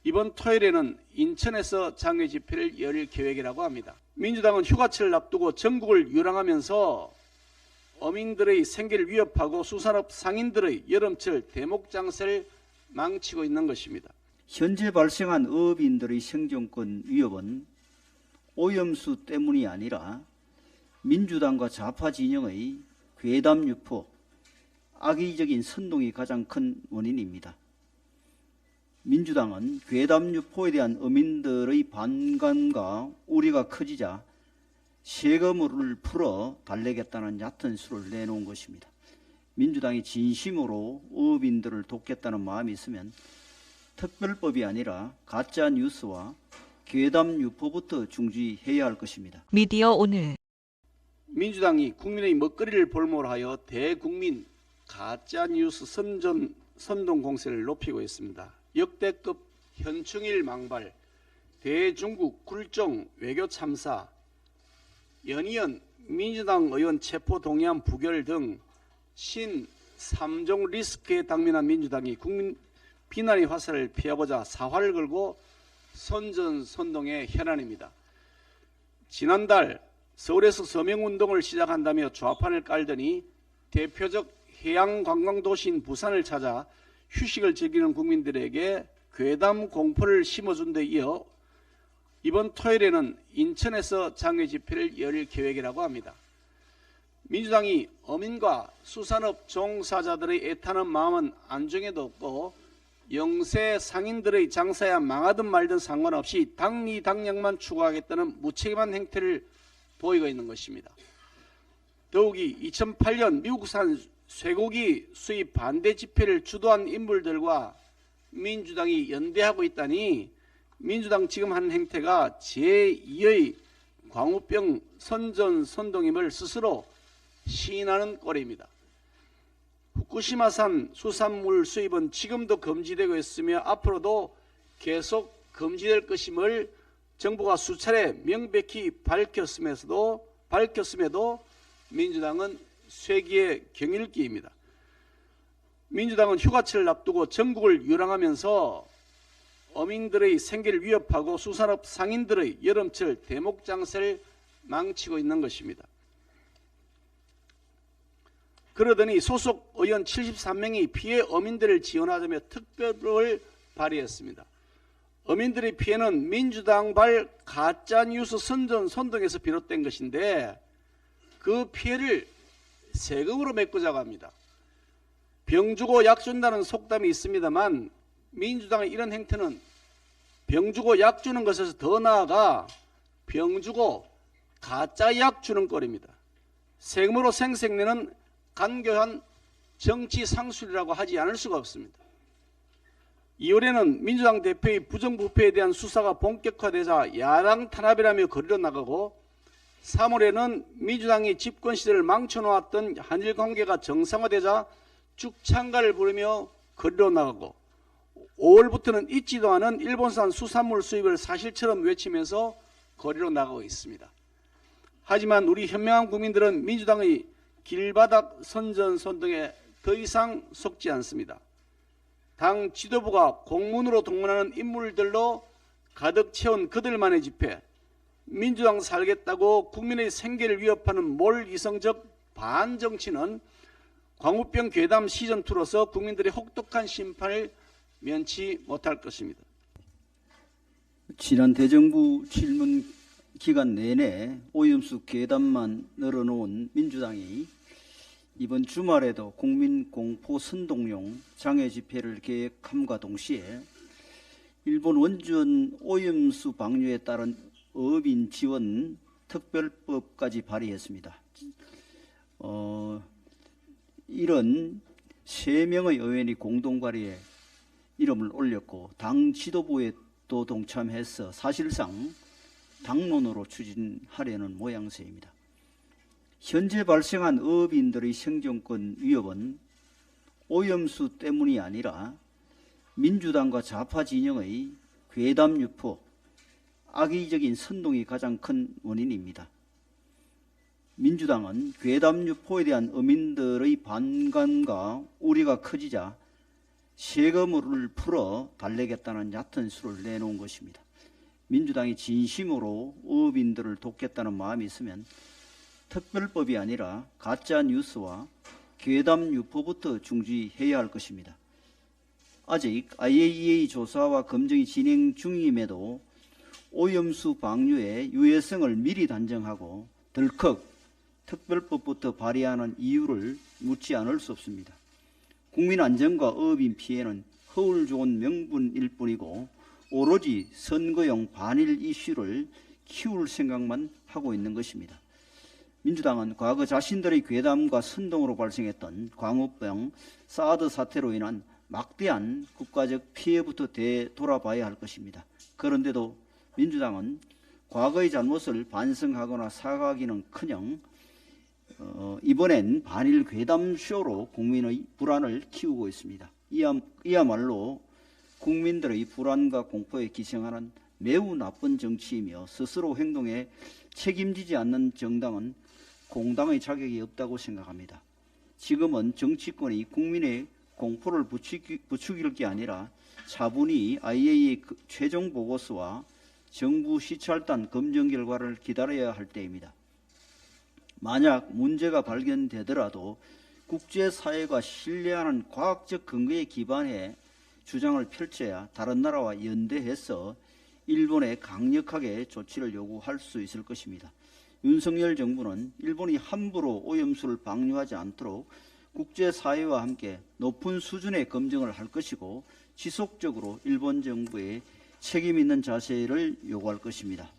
이번 토요일에는 인천에서 장외 집회를 열 계획이라고 합니다. 민주당은 휴가철을 앞두고 전국을 유랑하면서 어민들의 생계를 위협하고 수산업 상인들의 여름철 대목장사를 망치고 있는 것입니다. 현재 발생한 어업인들의 생존권 위협은 오염수 때문이 아니라 민주당과 좌파 진영의 괴담 유포, 악의적인 선동이 가장 큰 원인입니다. 민주당은 괴담 유포에 대한 어민들의 반감과 우려가 커지자 세금을 풀어 달래겠다는 얕은 수를 내놓은 것입니다. 민주당이 진심으로 어업인들을 돕겠다는 마음이 있으면 특별법이 아니라 가짜 뉴스와 괴담 유포부터 중지해야 할 것입니다. 미디어 오늘 민주당이 국민의 먹거리를 볼모로 하여 대국민 가짜 뉴스 선동 공세를 높이고 있습니다. 역대급 현충일 망발, 대중국 굴종 외교 참사, 연이은 민주당 의원 체포 동의안 부결 등 신 3종 리스크에 당면한 민주당이 국민 비난의 화살을 피하고자 사활을 걸고 선전선동의 현안입니다. 지난달 서울에서 서명운동을 시작한다며 좌판을 깔더니 대표적 해양관광도시인 부산을 찾아 휴식을 즐기는 국민들에게 괴담 공포를 심어준 데 이어 이번 토요일에는 인천에서 장외 집회를 열 계획이라고 합니다. 민주당이 어민과 수산업 종사자들의 애타는 마음은 안중에도 없고 영세 상인들의 장사야 망하든 말든 상관없이 당리당략만 추구하겠다는 무책임한 행태를 보이고 있는 것입니다. 더욱이 2008년 미국산 쇠고기 수입 반대 집회를 주도한 인물들과 민주당이 연대하고 있다니 민주당 지금 하는 행태가 제2의 광우병 선전선동임을 스스로 시인하는 꼴입니다. 후쿠시마산 수산물 수입은 지금도 금지되고 있으며 앞으로도 계속 금지될 것임을 정부가 수차례 명백히 밝혔음에도 민주당은 쇠기의 경일기입니다. 민주당은 휴가철을 앞두고 전국을 유랑하면서 어민들의 생계를 위협하고 수산업 상인들의 여름철 대목장사를 망치고 있는 것입니다. 그러더니 소속 의원 73명이 피해 어민들을 지원하자며 특별법을 발의했습니다. 어민들의 피해는 민주당발 가짜뉴스 선동에서 비롯된 것인데 그 피해를 세금으로 메꾸자고 합니다. 병 주고 약 준다는 속담이 있습니다만 민주당의 이런 행태는 병 주고 약 주는 것에서 더 나아가 병 주고 가짜 약 주는 꼴입니다. 세금으로 생색내는 간교한 정치 상술이라고 하지 않을 수가 없습니다. 2월에는 민주당 대표의 부정부패에 대한 수사가 본격화되자 야당 탄압이라며 거리로 나가고 3월에는 민주당이 집권 시대를 망쳐놓았던 한일 관계가 정상화되자 죽창가를 부르며 거리로 나가고 5월부터는 잊지도 않은 일본산 수산물 수입을 사실처럼 외치면서 거리로 나가고 있습니다. 하지만 우리 현명한 국민들은 민주당의 길바닥 선전선동에 더 이상 속지 않습니다. 당 지도부가 공문으로 동원하는 인물들로 가득 채운 그들만의 집회, 민주당 살겠다고 국민의 생계를 위협하는 몰이성적 반정치는 광우병 괴담 시즌2로서 국민들의 혹독한 심판을 면치 못할 것입니다. 지난 대정부 질문 기간 내내 오염수 괴담만 늘어놓은 민주당이 이번 주말에도 국민 공포 선동용 장외 집회를 계획함과 동시에 일본 원전 오염수 방류에 따른 어업인 지원 특별법까지 발의했습니다. 이런 3명의 의원이 공동 발의에 이름을 올렸고 당 지도부에도 동참해서 사실상 당론으로 추진하려는 모양새입니다. 현재 발생한 어업인들의 생존권 위협은 오염수 때문이 아니라 민주당과 좌파 진영의 괴담 유포, 악의적인 선동이 가장 큰 원인입니다. 민주당은 괴담 유포에 대한 어민들의 반감과 우려가 커지자 세금을 풀어 달래겠다는 얕은 수를 내놓은 것입니다. 민주당이 진심으로 어업인들을 돕겠다는 마음이 있으면 특별법이 아니라 가짜 뉴스와 괴담 유포부터 중지해야 할 것입니다. 아직 IAEA 조사와 검증이 진행 중임에도 오염수 방류의 유해성을 미리 단정하고 덜컥 특별법부터 발의하는 이유를 묻지 않을 수 없습니다. 국민 안전과 어업인 피해는 허울 좋은 명분일 뿐이고 오로지 선거용 반일 이슈를 키울 생각만 하고 있는 것입니다. 민주당은 과거 자신들의 괴담과 선동으로 발생했던 광우병, 사드 사태로 인한 막대한 국가적 피해부터 되돌아봐야 할 것입니다. 그런데도 민주당은 과거의 잘못을 반성하거나 사과하기는커녕 이번엔 반일 괴담쇼로 국민의 불안을 키우고 있습니다. 이야말로 국민들의 불안과 공포에 기생하는 매우 나쁜 정치이며 스스로 행동에 책임지지 않는 정당은 공당의 자격이 없다고 생각합니다. 지금은 정치권이 국민의 공포를 부추길 게 아니라 차분히 IAEA 최종 보고서와 정부 시찰단 검증 결과를 기다려야 할 때입니다. 만약 문제가 발견되더라도 국제사회가 신뢰하는 과학적 근거에 기반해 주장을 펼쳐야 다른 나라와 연대해서 일본에 강력하게 조치를 요구할 수 있을 것입니다. 윤석열 정부는 일본이 함부로 오염수를 방류하지 않도록 국제사회와 함께 높은 수준의 검증을 할 것이고 지속적으로 일본 정부의 책임 있는 자세를 요구할 것입니다.